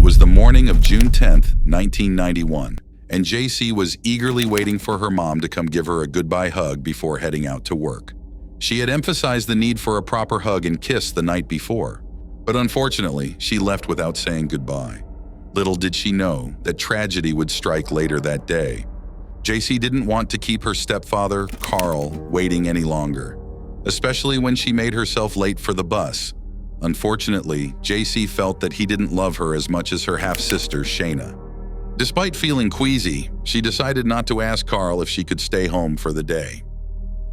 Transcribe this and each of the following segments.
It was the morning of June 10th, 1991, and Jaycee was eagerly waiting for her mom to come give her a goodbye hug before heading out to work. She had emphasized the need for a proper hug and kiss the night before, but unfortunately, she left without saying goodbye. Little did she know that tragedy would strike later that day. Jaycee didn't want to keep her stepfather, Carl, waiting any longer, especially when she made herself late for the bus. Unfortunately, Jaycee felt that he didn't love her as much as her half-sister, Shayna. Despite feeling queasy, she decided not to ask Carl if she could stay home for the day,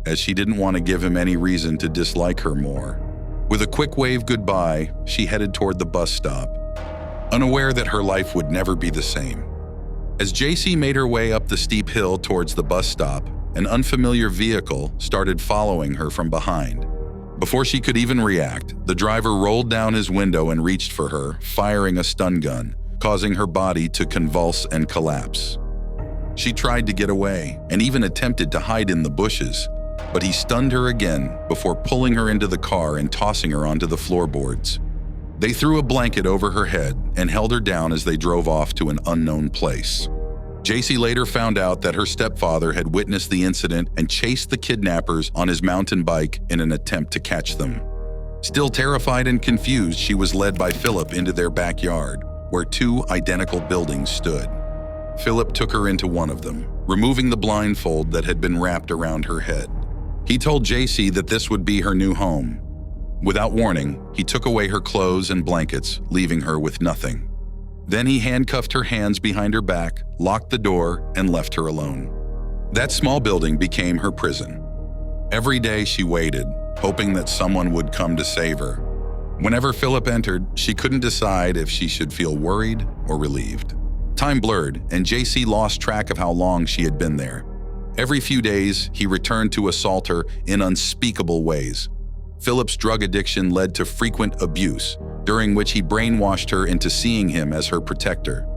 as she didn't want to give him any reason to dislike her more. With a quick wave goodbye, she headed toward the bus stop, unaware that her life would never be the same. As Jaycee made her way up the steep hill towards the bus stop, an unfamiliar vehicle started following her from behind. Before she could even react, the driver rolled down his window and reached for her, firing a stun gun, causing her body to convulse and collapse. She tried to get away and even attempted to hide in the bushes, but he stunned her again before pulling her into the car and tossing her onto the floorboards. They threw a blanket over her head and held her down as they drove off to an unknown place. Jaycee later found out that her stepfather had witnessed the incident and chased the kidnappers on his mountain bike in an attempt to catch them. Still terrified and confused, she was led by Philip into their backyard, where two identical buildings stood. Philip took her into one of them, removing the blindfold that had been wrapped around her head. He told Jaycee that this would be her new home. Without warning, he took away her clothes and blankets, leaving her with nothing. Then he handcuffed her hands behind her back, locked the door, and left her alone. That small building became her prison. Every day she waited, hoping that someone would come to save her. Whenever Philip entered, she couldn't decide if she should feel worried or relieved. Time blurred, and Jaycee lost track of how long she had been there. Every few days, he returned to assault her in unspeakable ways. Philip's drug addiction led to frequent abuse, during which he brainwashed her into seeing him as her protector.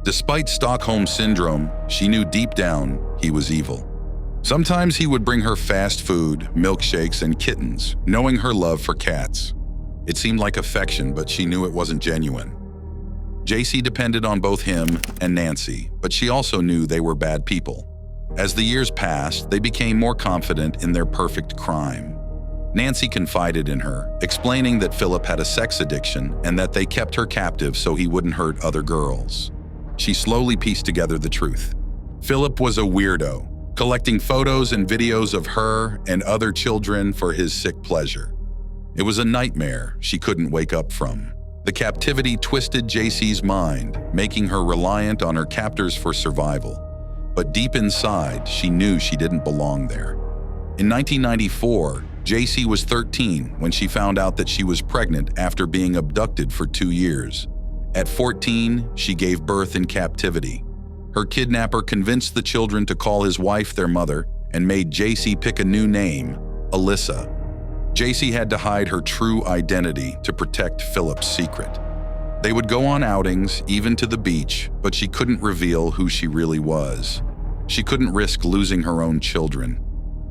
Despite Stockholm Syndrome, she knew deep down he was evil. Sometimes he would bring her fast food, milkshakes, and kittens, knowing her love for cats. It seemed like affection, but she knew it wasn't genuine. Jaycee depended on both him and Nancy, but she also knew they were bad people. As the years passed, they became more confident in their perfect crime. Nancy confided in her, explaining that Philip had a sex addiction and that they kept her captive so he wouldn't hurt other girls. She slowly pieced together the truth. Philip was a weirdo, collecting photos and videos of her and other children for his sick pleasure. It was a nightmare she couldn't wake up from. The captivity twisted Jaycee's mind, making her reliant on her captors for survival. But deep inside, she knew she didn't belong there. In 1994, Jaycee was 13 when she found out that she was pregnant after being abducted for 2 years. At 14, she gave birth in captivity. Her kidnapper convinced the children to call his wife their mother and made Jaycee pick a new name, Alyssa. Jaycee had to hide her true identity to protect Philip's secret. They would go on outings, even to the beach, but she couldn't reveal who she really was. She couldn't risk losing her own children.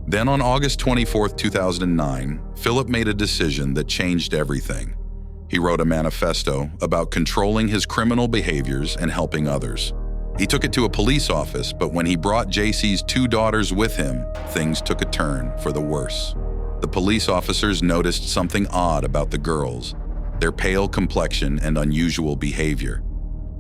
Then on August 24, 2009, Philip made a decision that changed everything. He wrote a manifesto about controlling his criminal behaviors and helping others. He took it to a police office, but when he brought Jaycee's 2 daughters with him, things took a turn for the worse. The police officers noticed something odd about the girls, their pale complexion and unusual behavior.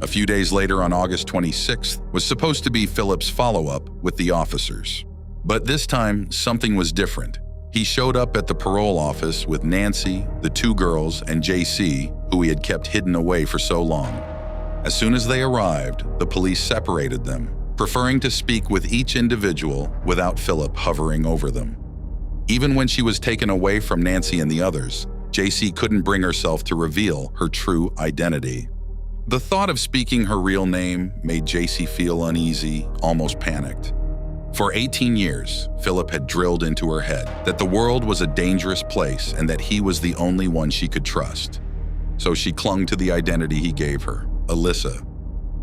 A few days later, on August 26th, was supposed to be Philip's follow-up with the officers. But this time, something was different. He showed up at the parole office with Nancy, the 2 girls, and Jaycee, who he had kept hidden away for so long. As soon as they arrived, the police separated them, preferring to speak with each individual without Philip hovering over them. Even when she was taken away from Nancy and the others, Jaycee couldn't bring herself to reveal her true identity. The thought of speaking her real name made Jaycee feel uneasy, almost panicked. For 18 years, Philip had drilled into her head that the world was a dangerous place and that he was the only one she could trust. So she clung to the identity he gave her, Alyssa.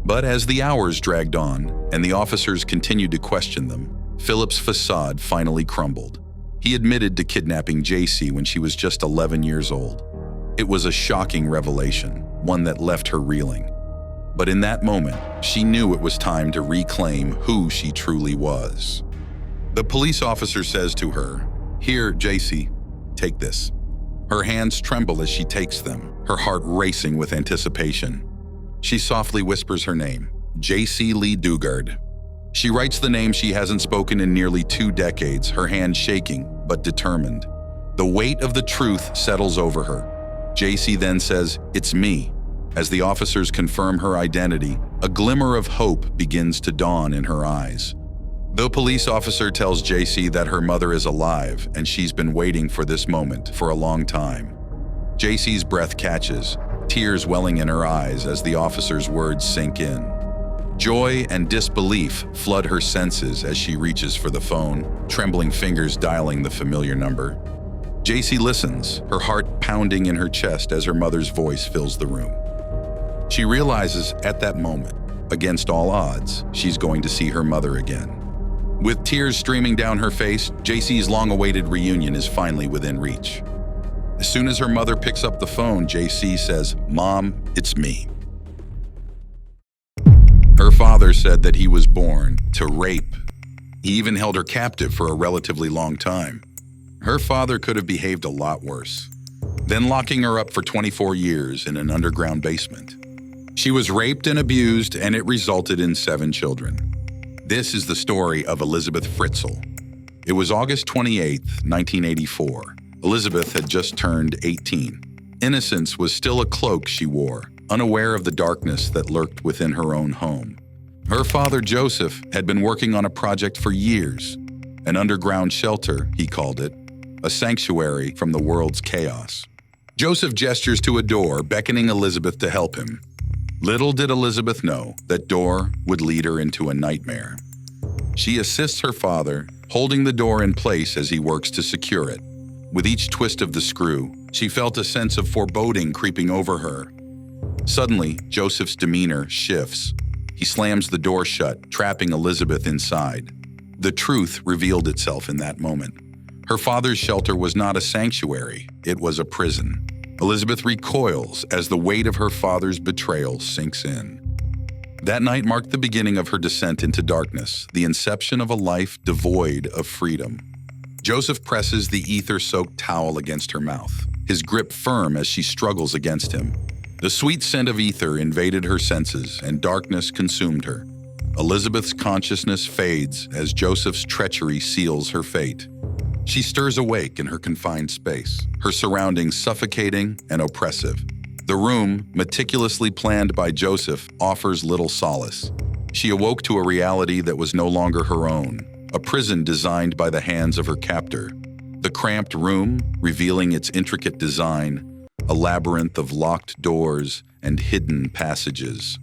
But as the hours dragged on and the officers continued to question them, Philip's facade finally crumbled. He admitted to kidnapping Jaycee when she was just 11 years old. It was a shocking revelation, one that left her reeling. But in that moment, she knew it was time to reclaim who she truly was. The police officer says to her, "Here, Jaycee, take this." Her hands tremble as she takes them, her heart racing with anticipation. She softly whispers her name, Jaycee Dugard. She writes the name she hasn't spoken in nearly 2 decades, her hand shaking but determined. The weight of the truth settles over her. Jaycee then says, "It's me." As the officers confirm her identity, a glimmer of hope begins to dawn in her eyes. The police officer tells Jaycee that her mother is alive and she's been waiting for this moment for a long time. Jaycee's breath catches, tears welling in her eyes as the officer's words sink in. Joy and disbelief flood her senses as she reaches for the phone, trembling fingers dialing the familiar number. Jaycee listens, her heart pounding in her chest as her mother's voice fills the room. She realizes at that moment, against all odds, she's going to see her mother again. With tears streaming down her face, Jaycee's long-awaited reunion is finally within reach. As soon as her mother picks up the phone, Jaycee says, "Mom, it's me." Her father said that he was born to rape. He even held her captive for a relatively long time. Her father could have behaved a lot worse, then locking her up for 24 years in an underground basement. She was raped and abused, and it resulted in 7 children. This is the story of Elizabeth Fritzl. It was August 28, 1984. Elizabeth had just turned 18. Innocence was still a cloak she wore, unaware of the darkness that lurked within her own home. Her father, Joseph, had been working on a project for years, an underground shelter, he called it, a sanctuary from the world's chaos. Joseph gestures to a door, beckoning Elizabeth to help him. Little did Elizabeth know that door would lead her into a nightmare. She assists her father, holding the door in place as he works to secure it. With each twist of the screw, she felt a sense of foreboding creeping over her. Suddenly, Joseph's demeanor shifts. He slams the door shut, trapping Elizabeth inside. The truth revealed itself in that moment. Her father's shelter was not a sanctuary, it was a prison. Elizabeth recoils as the weight of her father's betrayal sinks in. That night marked the beginning of her descent into darkness, the inception of a life devoid of freedom. Joseph presses the ether-soaked towel against her mouth, his grip firm as she struggles against him. The sweet scent of ether invaded her senses, and darkness consumed her. Elizabeth's consciousness fades as Joseph's treachery seals her fate. She stirs awake in her confined space, her surroundings suffocating and oppressive. The room, meticulously planned by Joseph, offers little solace. She awoke to a reality that was no longer her own, a prison designed by the hands of her captor. The cramped room, revealing its intricate design, a labyrinth of locked doors and hidden passages.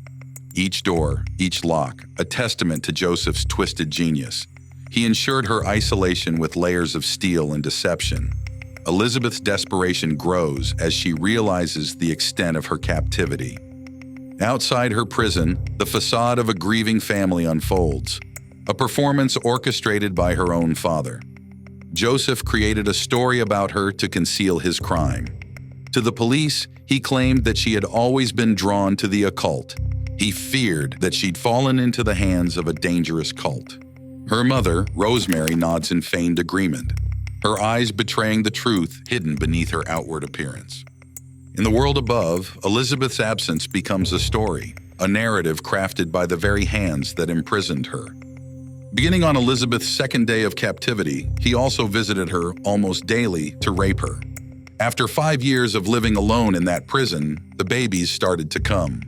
Each door, each lock, a testament to Joseph's twisted genius. He ensured her isolation with layers of steel and deception. Elizabeth's desperation grows as she realizes the extent of her captivity. Outside her prison, the facade of a grieving family unfolds, a performance orchestrated by her own father. Joseph created a story about her to conceal his crime. To the police, he claimed that she had always been drawn to the occult. He feared that she'd fallen into the hands of a dangerous cult. Her mother, Rosemary, nods in feigned agreement, her eyes betraying the truth hidden beneath her outward appearance. In the world above, Elizabeth's absence becomes a story, a narrative crafted by the very hands that imprisoned her. Beginning on Elizabeth's second day of captivity, he also visited her almost daily to rape her. After 5 years of living alone in that prison, the babies started to come.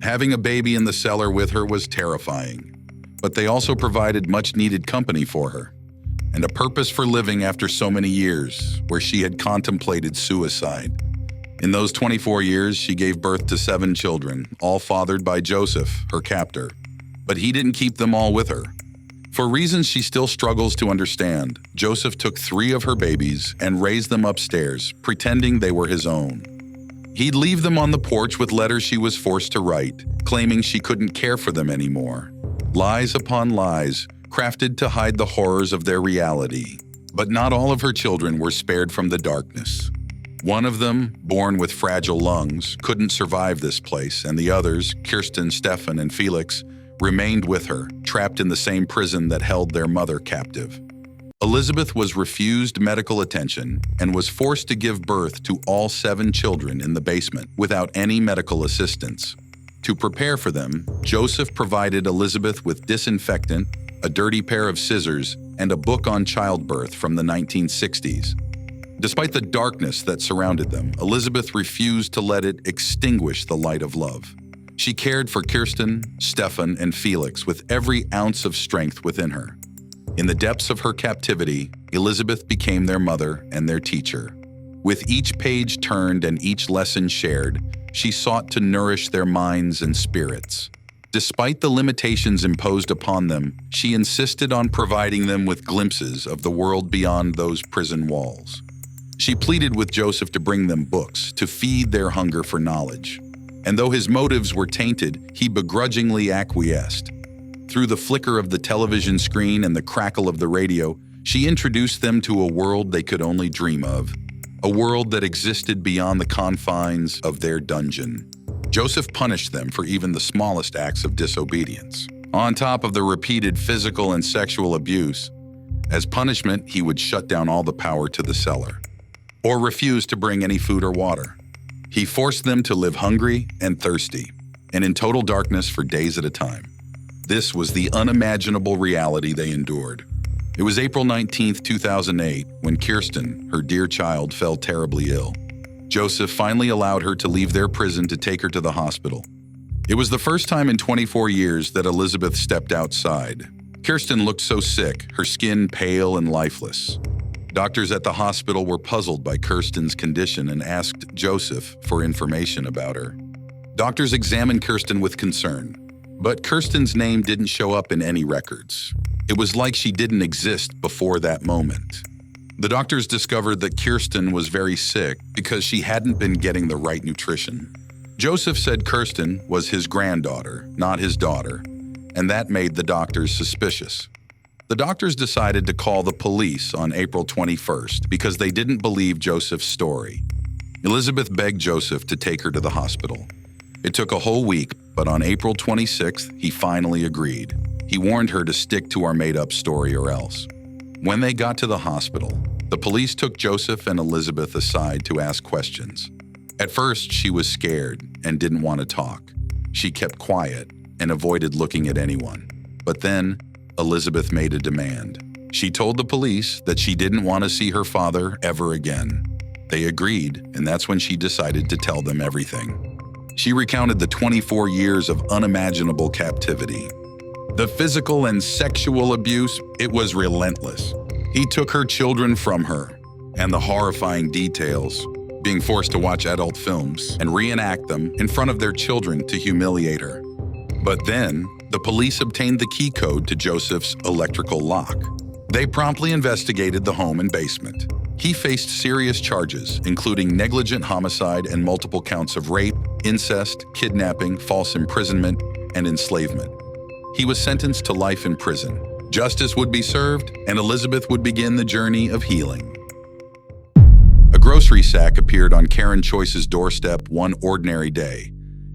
Having a baby in the cellar with her was terrifying, but they also provided much-needed company for her, and a purpose for living after so many years, where she had contemplated suicide. In those 24 years, she gave birth to 7 children, all fathered by Joseph, her captor. But he didn't keep them all with her. For reasons she still struggles to understand, Joseph took 3 of her babies and raised them upstairs, pretending they were his own. He'd leave them on the porch with letters she was forced to write, claiming she couldn't care for them anymore. Lies upon lies, crafted to hide the horrors of their reality. But not all of her children were spared from the darkness. One of them, born with fragile lungs, couldn't survive this place, and the others, Kirsten, Stefan, and Felix, remained with her, trapped in the same prison that held their mother captive. Elizabeth was refused medical attention and was forced to give birth to all 7 children in the basement without any medical assistance. To prepare for them, Joseph provided Elizabeth with disinfectant, a dirty pair of scissors, and a book on childbirth from the 1960s. Despite the darkness that surrounded them, Elizabeth refused to let it extinguish the light of love. She cared for Kirsten, Stefan, and Felix with every ounce of strength within her. In the depths of her captivity, Elizabeth became their mother and their teacher. With each page turned and each lesson shared, she sought to nourish their minds and spirits. Despite the limitations imposed upon them, she insisted on providing them with glimpses of the world beyond those prison walls. She pleaded with Joseph to bring them books, to feed their hunger for knowledge. And though his motives were tainted, he begrudgingly acquiesced. Through the flicker of the television screen and the crackle of the radio, she introduced them to a world they could only dream of, a world that existed beyond the confines of their dungeon. Joseph punished them for even the smallest acts of disobedience. On top of the repeated physical and sexual abuse, as punishment, he would shut down all the power to the cellar, or refuse to bring any food or water. He forced them to live hungry and thirsty, and in total darkness for days at a time. This was the unimaginable reality they endured. It was April 19, 2008, when Kirsten, her dear child, fell terribly ill. Joseph finally allowed her to leave their prison to take her to the hospital. It was the first time in 24 years that Elizabeth stepped outside. Kirsten looked so sick, her skin pale and lifeless. Doctors at the hospital were puzzled by Kirsten's condition and asked Joseph for information about her. Doctors examined Kirsten with concern, but Kirsten's name didn't show up in any records. It was like she didn't exist before that moment. The doctors discovered that Kirsten was very sick because she hadn't been getting the right nutrition. Joseph said Kirsten was his granddaughter, not his daughter, and that made the doctors suspicious. The doctors decided to call the police on April 21st because they didn't believe Joseph's story. Elizabeth begged Joseph to take her to the hospital. It took a whole week, but on April 26th, he finally agreed. He warned her to stick to our made-up story or else. When they got to the hospital, the police took Joseph and Elizabeth aside to ask questions. At first, she was scared and didn't want to talk. She kept quiet and avoided looking at anyone. But then, Elizabeth made a demand. She told the police that she didn't want to see her father ever again. They agreed, and that's when she decided to tell them everything. She recounted the 24 years of unimaginable captivity. The physical and sexual abuse, it was relentless. He took her children from her, and the horrifying details, being forced to watch adult films and reenact them in front of their children to humiliate her. But then, the police obtained the key code to Joseph's electrical lock. They promptly investigated the home and basement. He faced serious charges, including negligent homicide and multiple counts of rape, incest, kidnapping, false imprisonment, and enslavement. He was sentenced to life in prison. Justice would be served, and Elizabeth would begin the journey of healing. A grocery sack appeared on Karen Choice's doorstep one ordinary day.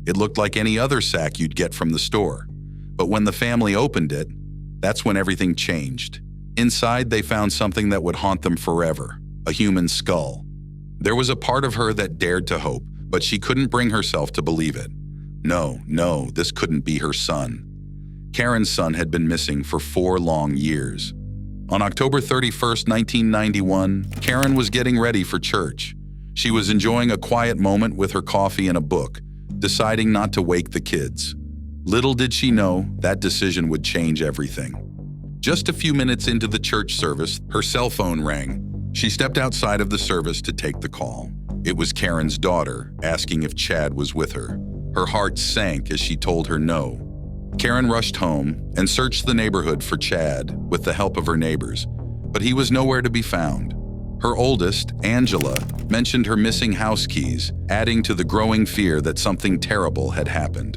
It looked like any other sack you'd get from the store. But when the family opened it, that's when everything changed. Inside, they found something that would haunt them forever, a human skull. There was a part of her that dared to hope, but she couldn't bring herself to believe it. No, this couldn't be her son. Karen's son had been missing for 4 long years. On October 31st, 1991, Karen was getting ready for church. She was enjoying a quiet moment with her coffee and a book, deciding not to wake the kids. Little did she know that decision would change everything. Just a few minutes into the church service, her cell phone rang. She stepped outside of the service to take the call. It was Karen's daughter, asking if Chad was with her. Her heart sank as she told her no. Karen rushed home and searched the neighborhood for Chad with the help of her neighbors, but he was nowhere to be found. Her oldest, Angela, mentioned her missing house keys, adding to the growing fear that something terrible had happened.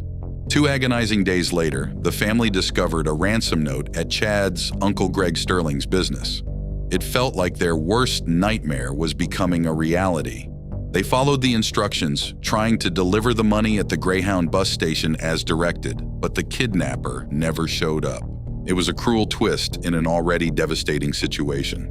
2 agonizing days later, the family discovered a ransom note at Chad's Uncle Greg Sterling's business. It felt like their worst nightmare was becoming a reality. They followed the instructions, trying to deliver the money at the Greyhound bus station as directed, but the kidnapper never showed up. It was a cruel twist in an already devastating situation.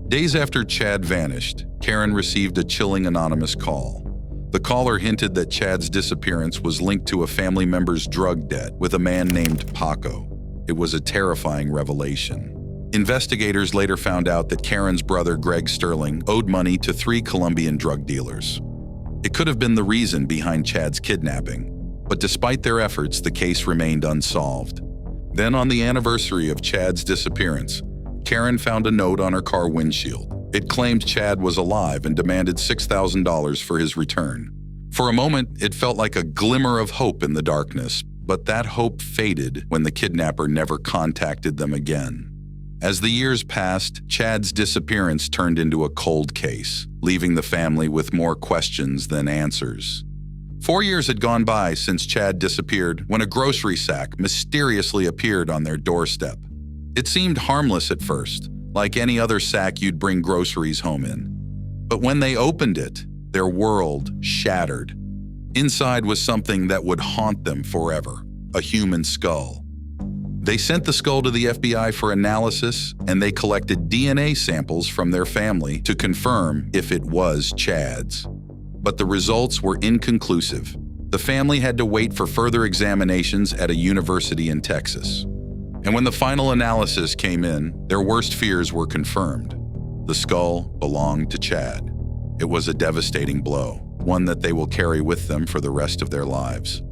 Days after Chad vanished, Karen received a chilling anonymous call. The caller hinted that Chad's disappearance was linked to a family member's drug debt with a man named Paco. It was a terrifying revelation. Investigators later found out that Karen's brother, Greg Sterling, owed money to 3 Colombian drug dealers. It could have been the reason behind Chad's kidnapping, but despite their efforts, the case remained unsolved. Then, on the anniversary of Chad's disappearance, Karen found a note on her car windshield. It claimed Chad was alive and demanded $6,000 for his return. For a moment, it felt like a glimmer of hope in the darkness, but that hope faded when the kidnapper never contacted them again. As the years passed, Chad's disappearance turned into a cold case, leaving the family with more questions than answers. 4 years had gone by since Chad disappeared when a grocery sack mysteriously appeared on their doorstep. It seemed harmless at first, like any other sack you'd bring groceries home in. But when they opened it, their world shattered. Inside was something that would haunt them forever, a human skull. They sent the skull to the FBI for analysis, and they collected DNA samples from their family to confirm if it was Chad's. But the results were inconclusive. The family had to wait for further examinations at a university in Texas. And when the final analysis came in, their worst fears were confirmed. The skull belonged to Chad. It was a devastating blow, one that they will carry with them for the rest of their lives.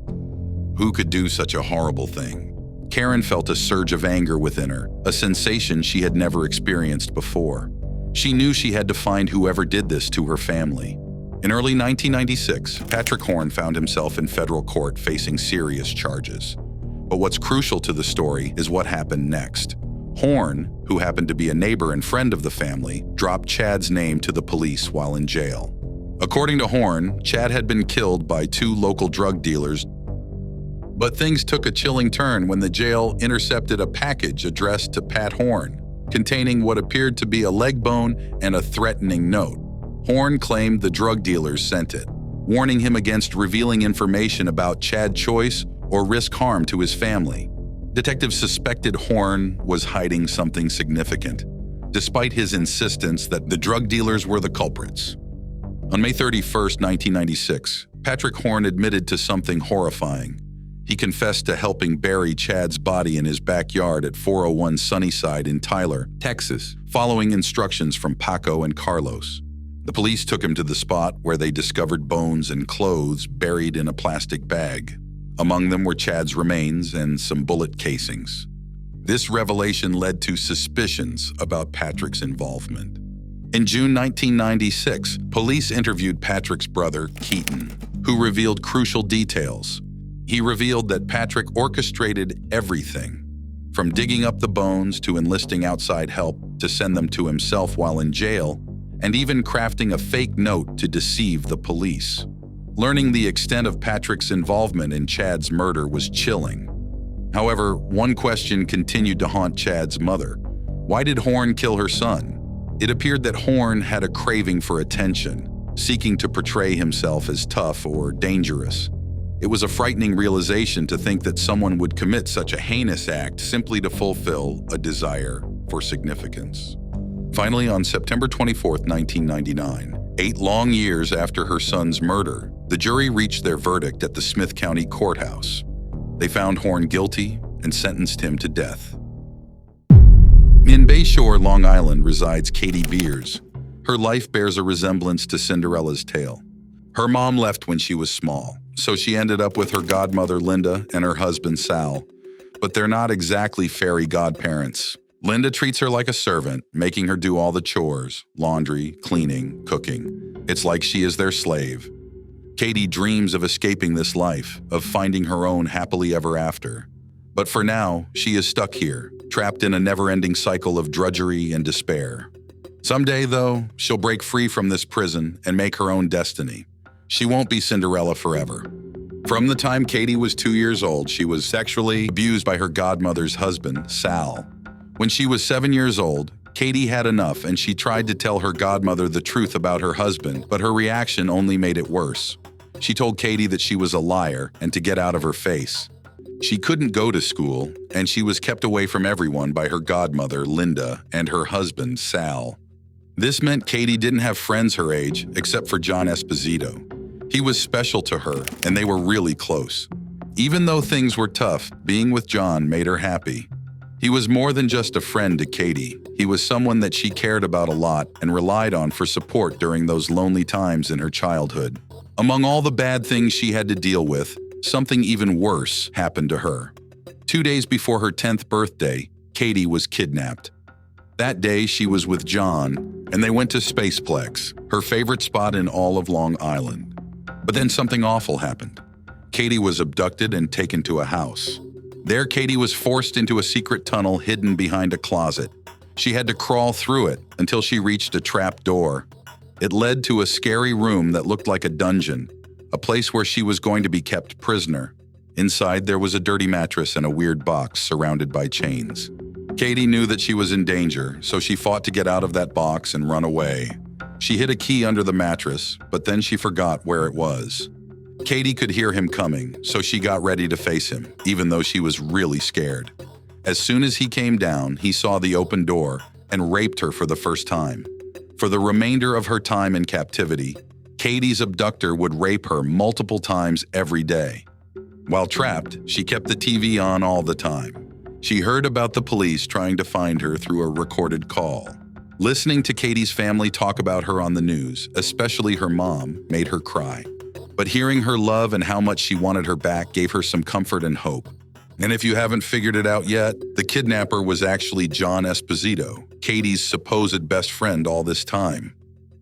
Who could do such a horrible thing? Karen felt a surge of anger within her, a sensation she had never experienced before. She knew she had to find whoever did this to her family. In early 1996, Patrick Horn found himself in federal court facing serious charges. But what's crucial to the story is what happened next. Horn, who happened to be a neighbor and friend of the family, dropped Chad's name to the police while in jail. According to Horn, Chad had been killed by 2 local drug dealers. But things took a chilling turn when the jail intercepted a package addressed to Pat Horn, containing what appeared to be a leg bone and a threatening note. Horn claimed the drug dealers sent it, warning him against revealing information about Chad Choice or risk harm to his family. Detectives suspected Horn was hiding something significant, despite his insistence that the drug dealers were the culprits. On May 31, 1996, Patrick Horn admitted to something horrifying. He confessed to helping bury Chad's body in his backyard at 401 Sunnyside in Tyler, Texas, following instructions from Paco and Carlos. The police took him to the spot where they discovered bones and clothes buried in a plastic bag. Among them were Chad's remains and some bullet casings. This revelation led to suspicions about Patrick's involvement. In June 1996, police interviewed Patrick's brother, Keaton, who revealed crucial details. He revealed that Patrick orchestrated everything, from digging up the bones to enlisting outside help to send them to himself while in jail, and even crafting a fake note to deceive the police. Learning the extent of Patrick's involvement in Chad's murder was chilling. However, one question continued to haunt Chad's mother. Why did Horn kill her son? It appeared that Horn had a craving for attention, seeking to portray himself as tough or dangerous. It was a frightening realization to think that someone would commit such a heinous act simply to fulfill a desire for significance. Finally, on September 24, 1999, 8 long years after her son's murder, the jury reached their verdict at the Smith County Courthouse. They found Horn guilty and sentenced him to death. In Bayshore, Long Island, resides Katie Beers. Her life bears a resemblance to Cinderella's tale. Her mom left when she was small, so she ended up with her godmother Linda and her husband Sal. But they're not exactly fairy godparents. Linda treats her like a servant, making her do all the chores: laundry, cleaning, cooking. It's like she is their slave. Katie dreams of escaping this life, of finding her own happily ever after. But for now, she is stuck here, trapped in a never-ending cycle of drudgery and despair. Someday, though, she'll break free from this prison and make her own destiny. She won't be Cinderella forever. From the time Katie was 2 years old, she was sexually abused by her godmother's husband, Sal. When she was 7 years old, Katie had enough and she tried to tell her godmother the truth about her husband, but her reaction only made it worse. She told Katie that she was a liar and to get out of her face. She couldn't go to school, and she was kept away from everyone by her godmother, Linda, and her husband, Sal. This meant Katie didn't have friends her age except for John Esposito. He was special to her, and they were really close. Even though things were tough, being with John made her happy. He was more than just a friend to Katie. He was someone that she cared about a lot and relied on for support during those lonely times in her childhood. Among all the bad things she had to deal with, something even worse happened to her. 2 days before her 10th birthday, Katie was kidnapped. That day, she was with John, and they went to Spaceplex, her favorite spot in all of Long Island. But then something awful happened. Katie was abducted and taken to a house. There, Katie was forced into a secret tunnel hidden behind a closet. She had to crawl through it until she reached a trap door. It led to a scary room that looked like a dungeon, a place where she was going to be kept prisoner. Inside, there was a dirty mattress and a weird box surrounded by chains. Katie knew that she was in danger, so she fought to get out of that box and run away. She hid a key under the mattress, but then she forgot where it was. Katie could hear him coming, so she got ready to face him, even though she was really scared. As soon as he came down, he saw the open door and raped her for the first time. For the remainder of her time in captivity, Katie's abductor would rape her multiple times every day. While trapped, she kept the TV on all the time. She heard about the police trying to find her through a recorded call. Listening to Katie's family talk about her on the news, especially her mom, made her cry. But hearing her love and how much she wanted her back gave her some comfort and hope. And if you haven't figured it out yet, the kidnapper was actually John Esposito, Katie's supposed best friend all this time.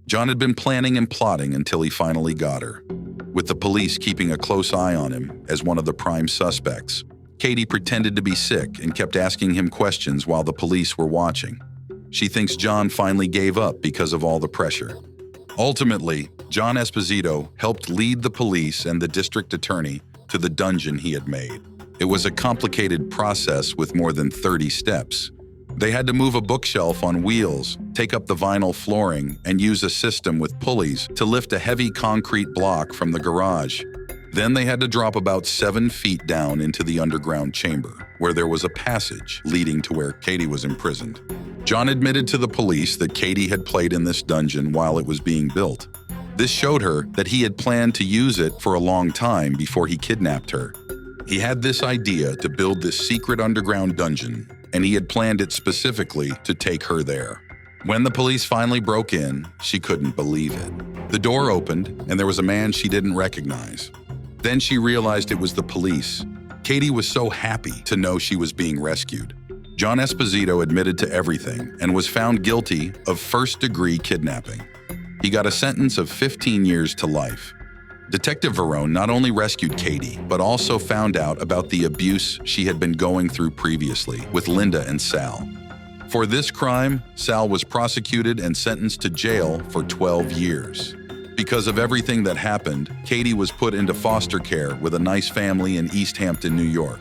John had been planning and plotting until he finally got her. With the police keeping a close eye on him as one of the prime suspects, Katie pretended to be sick and kept asking him questions while the police were watching. She thinks John finally gave up because of all the pressure. Ultimately, John Esposito helped lead the police and the district attorney to the dungeon he had made. It was a complicated process with more than 30 steps. They had to move a bookshelf on wheels, take up the vinyl flooring, and use a system with pulleys to lift a heavy concrete block from the garage. Then they had to drop about 7 feet down into the underground chamber, where there was a passage leading to where Katie was imprisoned. John admitted to the police that Katie had played in this dungeon while it was being built. This showed her that he had planned to use it for a long time before he kidnapped her. He had this idea to build this secret underground dungeon, and he had planned it specifically to take her there. When the police finally broke in, she couldn't believe it. The door opened, and there was a man she didn't recognize. Then she realized it was the police. Katie was so happy to know she was being rescued. John Esposito admitted to everything and was found guilty of first-degree kidnapping. He got a sentence of 15 years to life. Detective Verone not only rescued Katie, but also found out about the abuse she had been going through previously with Linda and Sal. For this crime, Sal was prosecuted and sentenced to jail for 12 years. Because of everything that happened, Katie was put into foster care with a nice family in East Hampton, New York.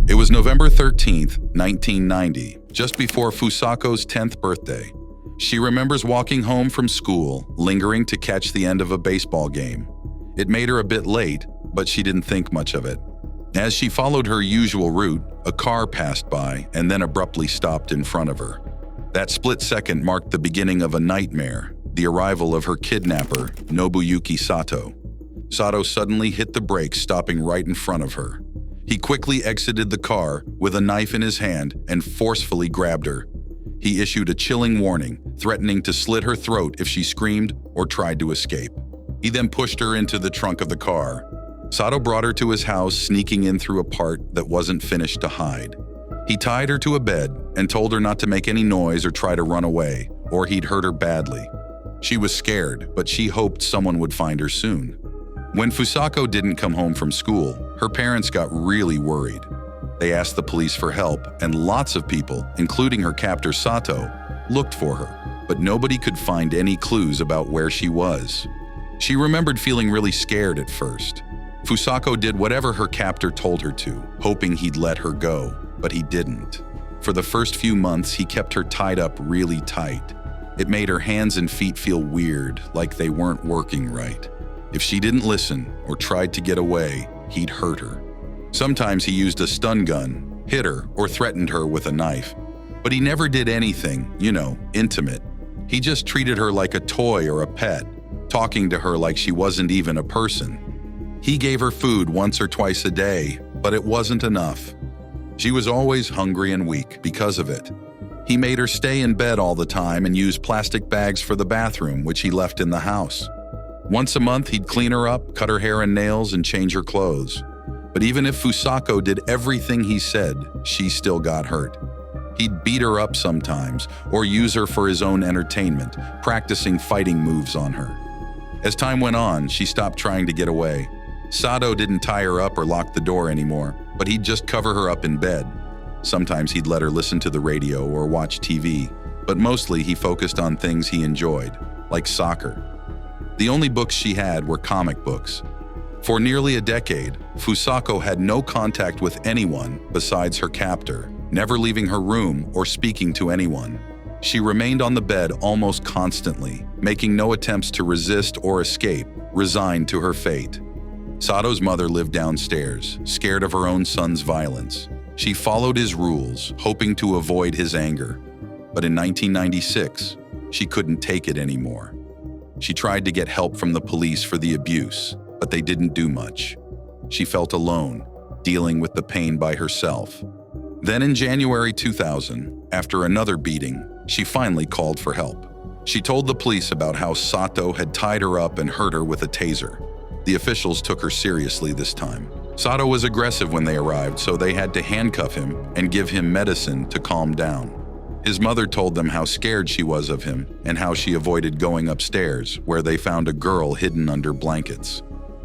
It was November 13th, 1990, just before Fusako's 10th birthday. She remembers walking home from school, lingering to catch the end of a baseball game. It made her a bit late, but she didn't think much of it. As she followed her usual route, a car passed by and then abruptly stopped in front of her. That split second marked the beginning of a nightmare, the arrival of her kidnapper, Nobuyuki Sato. Sato suddenly hit the brakes, stopping right in front of her. He quickly exited the car with a knife in his hand and forcefully grabbed her. He issued a chilling warning, threatening to slit her throat if she screamed or tried to escape. He then pushed her into the trunk of the car. Sato brought her to his house, sneaking in through a part that wasn't finished to hide. He tied her to a bed and told her not to make any noise or try to run away, or he'd hurt her badly. She was scared, but she hoped someone would find her soon. When Fusako didn't come home from school, her parents got really worried. They asked the police for help, and lots of people, including her captor Sato, looked for her, but nobody could find any clues about where she was. She remembered feeling really scared at first. Fusako did whatever her captor told her to, hoping he'd let her go, but he didn't. For the first few months, he kept her tied up really tight. It made her hands and feet feel weird, like they weren't working right. If she didn't listen or tried to get away, he'd hurt her. Sometimes he used a stun gun, hit her, or threatened her with a knife. But he never did anything, intimate. He just treated her like a toy or a pet, talking to her like she wasn't even a person. He gave her food once or twice a day, but it wasn't enough. She was always hungry and weak because of it. He made her stay in bed all the time and use plastic bags for the bathroom, which he left in the house. Once a month, he'd clean her up, cut her hair and nails, and change her clothes. But even if Fusako did everything he said, she still got hurt. He'd beat her up sometimes, or use her for his own entertainment, practicing fighting moves on her. As time went on, she stopped trying to get away. Sano didn't tie her up or lock the door anymore, but he'd just cover her up in bed. Sometimes he'd let her listen to the radio or watch TV, but mostly he focused on things he enjoyed, like soccer. The only books she had were comic books. For nearly a decade, Fusako had no contact with anyone besides her captor, never leaving her room or speaking to anyone. She remained on the bed almost constantly, making no attempts to resist or escape, resigned to her fate. Sano's mother lived downstairs, scared of her own son's violence. She followed his rules, hoping to avoid his anger. But in 1996, she couldn't take it anymore. She tried to get help from the police for the abuse, but they didn't do much. She felt alone, dealing with the pain by herself. Then in January 2000, after another beating, she finally called for help. She told the police about how Sato had tied her up and hurt her with a taser. The officials took her seriously this time. Sato was aggressive when they arrived, so they had to handcuff him and give him medicine to calm down. His mother told them how scared she was of him and how she avoided going upstairs, where they found a girl hidden under blankets.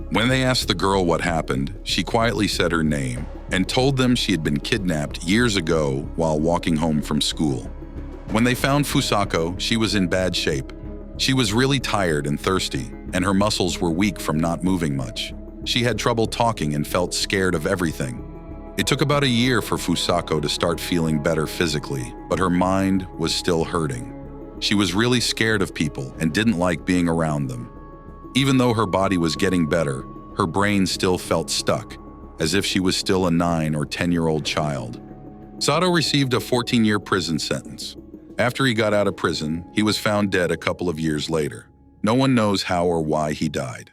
When they asked the girl what happened, she quietly said her name and told them she had been kidnapped years ago while walking home from school. When they found Fusako, she was in bad shape. She was really tired and thirsty, and her muscles were weak from not moving much. She had trouble talking and felt scared of everything. It took about a year for Fusako to start feeling better physically, but her mind was still hurting. She was really scared of people and didn't like being around them. Even though her body was getting better, her brain still felt stuck, as if she was still a 9 or 10-year-old child. Sato received a 14-year prison sentence. After he got out of prison, he was found dead a couple of years later. No one knows how or why he died.